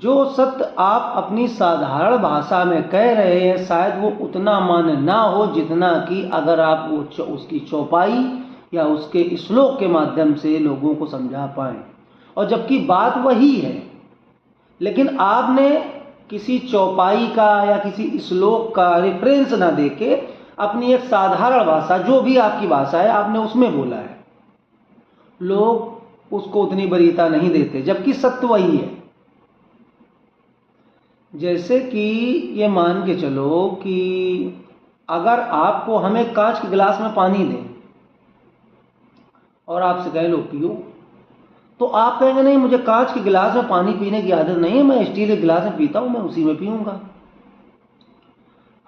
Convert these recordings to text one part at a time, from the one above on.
जो सत्य आप अपनी साधारण भाषा में कह रहे हैं शायद वो उतना मान्य ना हो जितना कि अगर आप वो उसकी चौपाई या उसके श्लोक के माध्यम से लोगों को समझा पाएं। और जबकि बात वही है, लेकिन आपने किसी चौपाई का या किसी श्लोक का रेफरेंस ना देके अपनी एक साधारण भाषा, जो भी आपकी भाषा है, आपने उसमें बोला है। लोग उसको उतनी वरीयता नहीं देते, जबकि सत्य वही है। जैसे कि ये मान के चलो कि अगर आपको हमें कांच के गिलास में पानी दें और आपसे कह लो पियो, तो आप कहेंगे नहीं, मुझे कांच के गिलास में पानी पीने की आदत नहीं है, मैं स्टील के गिलास में पीता हूं, मैं उसी में पीऊंगा।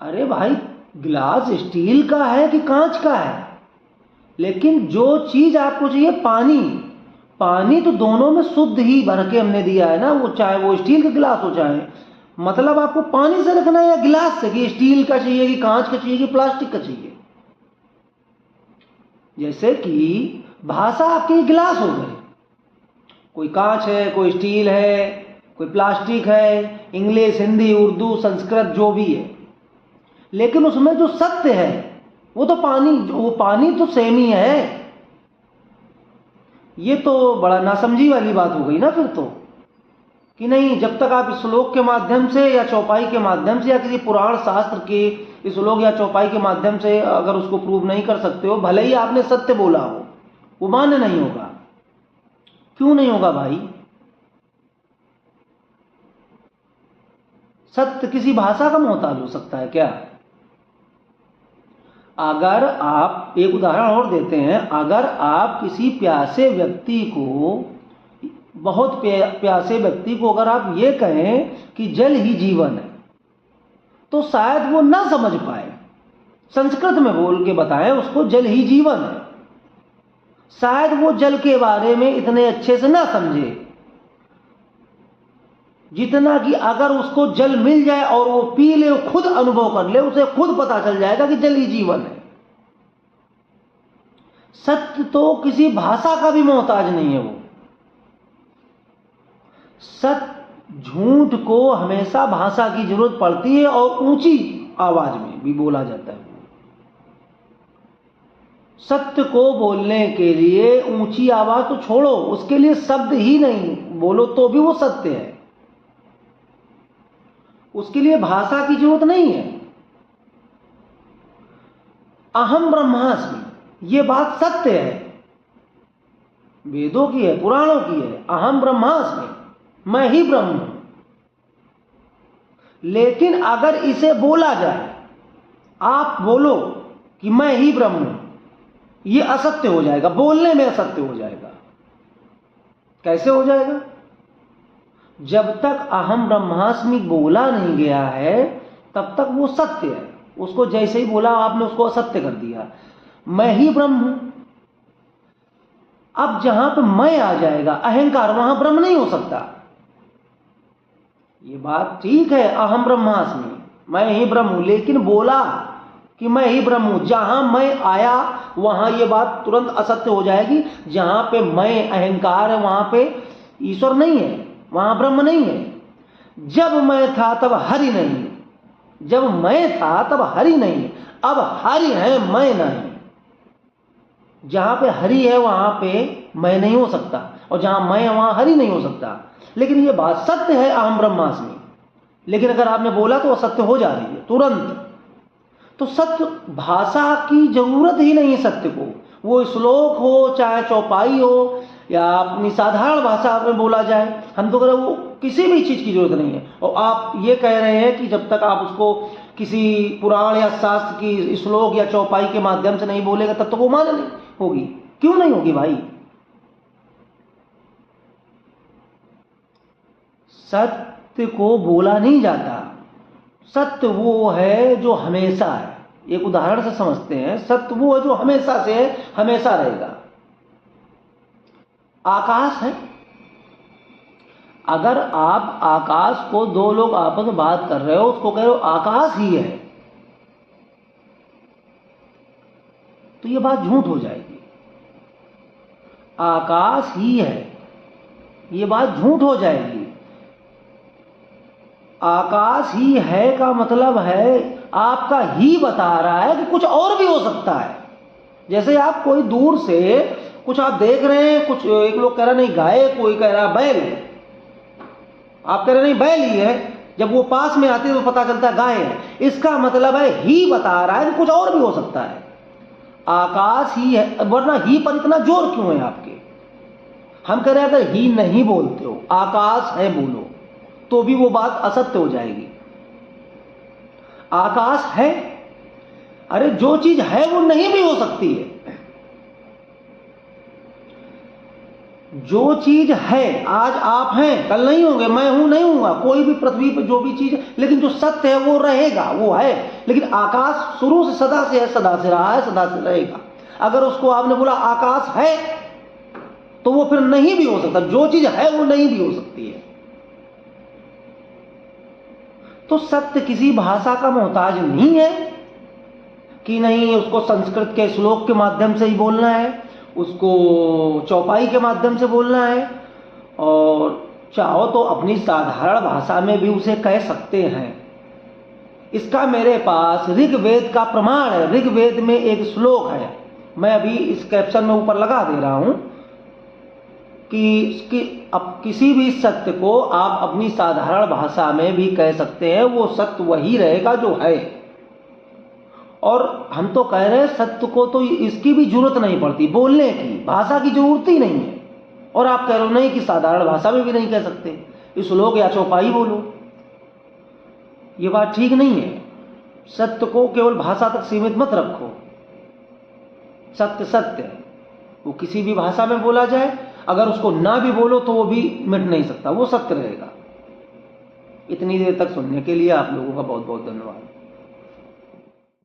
अरे भाई, गिलास स्टील का है कि कांच का है, लेकिन जो चीज आपको चाहिए पानी, पानी तो दोनों में शुद्ध ही भर के हमने दिया है ना, वो चाहे वो स्टील का गिलास हो चाहे, मतलब आपको पानी से रखना है या गिलास से, कि स्टील का चाहिए कि कांच का चाहिए कि प्लास्टिक का चाहिए। जैसे कि भाषा आपकी गिलास हो गई, कोई कांच है, कोई स्टील है, कोई प्लास्टिक है, इंग्लिश, हिंदी, उर्दू, संस्कृत, जो भी है, लेकिन उसमें जो सत्य है वो तो पानी, वो पानी तो सेम ही है। ये तो बड़ा नासमझी वाली बात हो गई ना फिर तो, कि नहीं, जब तक आप श्लोक के माध्यम से या चौपाई के माध्यम से या किसी पुराण शास्त्र के श्लोक या चौपाई के माध्यम से अगर उसको प्रूव नहीं कर सकते हो, भले ही आपने सत्य बोला हो, वो मान्य नहीं होगा। क्यों नहीं होगा भाई? सत्य किसी भाषा का मोहताज हो सकता है क्या? अगर आप, एक उदाहरण और देते हैं, अगर आप किसी प्यासे व्यक्ति को, बहुत प्यासे व्यक्ति को अगर आप ये कहें कि जल ही जीवन है, तो शायद वो ना समझ पाए। संस्कृत में बोल के बताएं उसको जल ही जीवन है, शायद वो जल के बारे में इतने अच्छे से ना समझे जितना कि अगर उसको जल मिल जाए और वो पी ले, खुद अनुभव कर ले, उसे खुद पता चल जाएगा कि जल ही जीवन है। सत्य तो किसी भाषा का भी मोहताज नहीं है। वो सत्य, झूठ को हमेशा भाषा की जरूरत पड़ती है और ऊंची आवाज में भी बोला जाता है। सत्य को बोलने के लिए ऊंची आवाज तो छोड़ो, उसके लिए शब्द ही नहीं बोलो तो भी वो सत्य है, उसके लिए भाषा की जरूरत नहीं है। अहम ब्रह्मास्मि, ये बात सत्य है, वेदों की है, पुराणों की है। अहम ब्रह्मास्मि, मैं ही ब्रह्म हूं। लेकिन अगर इसे बोला जाए, आप बोलो कि मैं ही ब्रह्म हूं, ये असत्य हो जाएगा, बोलने में असत्य हो जाएगा। कैसे हो जाएगा? जब तक अहम ब्रह्मास्मि बोला नहीं गया है तब तक वो सत्य है। उसको जैसे ही बोला आपने उसको असत्य कर दिया। मैं ही ब्रह्म हूं, अब जहां पे मैं आ जाएगा अहंकार, वहां ब्रह्म नहीं हो सकता। ये बात ठीक है, अहम ब्रह्मास्मि, मैं ही ब्रह्म हूं, लेकिन बोला कि मैं ही ब्रह्म हूं, जहां मैं आया वहां ये बात तुरंत असत्य हो जाएगी। जहां पे मैं, अहंकार है, वहां पे ईश्वर नहीं है, वहां ब्रह्म नहीं है। जब मैं था तब हरि नहीं, जब मैं था तब हरि नहीं, अब हरि है, मैं नहीं। जहां पे हरि है वहां पे मैं नहीं हो सकता, और जहां मैं है वहां हरि नहीं हो सकता। लेकिन ये बात सत्य है, अहम ब्रह्मास्मि, लेकिन अगर आपने बोला तो सत्य हो जा रही है तुरंत। तो सत्य, भाषा की जरूरत ही नहीं सत्य को, वो श्लोक हो चाहे चौपाई हो या अपनी साधारण भाषा में बोला जाए, हम तो कह रहे वो किसी भी चीज की जरूरत नहीं है। और आप ये कह रहे हैं कि जब तक आप उसको किसी पुराण या शास्त्र की श्लोक या चौपाई के माध्यम से नहीं बोलेगा तब तक वो मान्य नहीं होगी। क्यों नहीं होगी भाई? सत्य को बोला नहीं जाता, सत्य वो है जो हमेशा है। एक उदाहरण से समझते हैं, सत्य वो है जो हमेशा से है, हमेशा रहेगा। आकाश है, अगर आप आकाश को, दो लोग आपस में बात कर रहे हो, उसको कह रहे हो आकाश ही है, तो ये बात झूठ हो जाएगी। आकाश ही है, ये बात झूठ हो जाएगी। आकाश ही है का मतलब है आपका ही बता रहा है कि कुछ और भी हो सकता है। जैसे आप कोई दूर से कुछ आप देख रहे हैं, कुछ एक लोग कह रहा नहीं गाय, कोई कह रहा बैल है, आप कह रहे नहीं बैल ही है, जब वो पास में आती है तो पता चलता है गाय है। इसका मतलब है ही बता रहा है कि कुछ और भी हो सकता है। आकाश ही है, वरना ही पर इतना जोर क्यों है आपके? हम कह रहे हैं अगर ही नहीं बोलते हो, आकाश है बोलो, तो भी वो बात असत्य हो जाएगी। आकाश है, अरे जो चीज है वो नहीं भी हो सकती है। जो चीज है, आज आप हैं कल नहीं होंगे, मैं हूं नहीं हूंगा, कोई भी पृथ्वी पर जो भी चीज है, लेकिन जो सत्य है वो रहेगा, वो है। लेकिन आकाश शुरू से सदा से है, सदा से रहा है, सदा से रहेगा। अगर उसको आपने बोला आकाश है, तो वो फिर नहीं भी हो सकता। जो चीज है वो नहीं भी हो सकती है। तो सत्य किसी भाषा का मोहताज नहीं है कि नहीं उसको संस्कृत के श्लोक के माध्यम से ही बोलना है, उसको चौपाई के माध्यम से बोलना है, और चाहो तो अपनी साधारण भाषा में भी उसे कह सकते हैं। इसका मेरे पास ऋग्वेद का प्रमाण है। ऋग्वेद में एक श्लोक है, मैं अभी इस कैप्शन में ऊपर लगा दे रहा हूं कि अब किसी भी सत्य को आप अपनी साधारण भाषा में भी कह सकते हैं, वो सत्य वही रहेगा जो है। और हम तो कह रहे हैं सत्य को तो इसकी भी जरूरत नहीं पड़ती, बोलने की, भाषा की जरूरत ही नहीं है। और आप कह रहे हो नहीं कि साधारण भाषा में भी नहीं कह सकते, इस श्लोक या चौपाई बोलो। ये बात ठीक नहीं है। सत्य को केवल भाषा तक सीमित मत रखो। सत्य सत्य है, वो किसी भी भाषा में बोला जाए, अगर उसको ना भी बोलो तो वो भी मिट नहीं सकता, वो सत्य रहेगा। इतनी देर तक सुनने के लिए आप लोगों का बहुत बहुत धन्यवाद।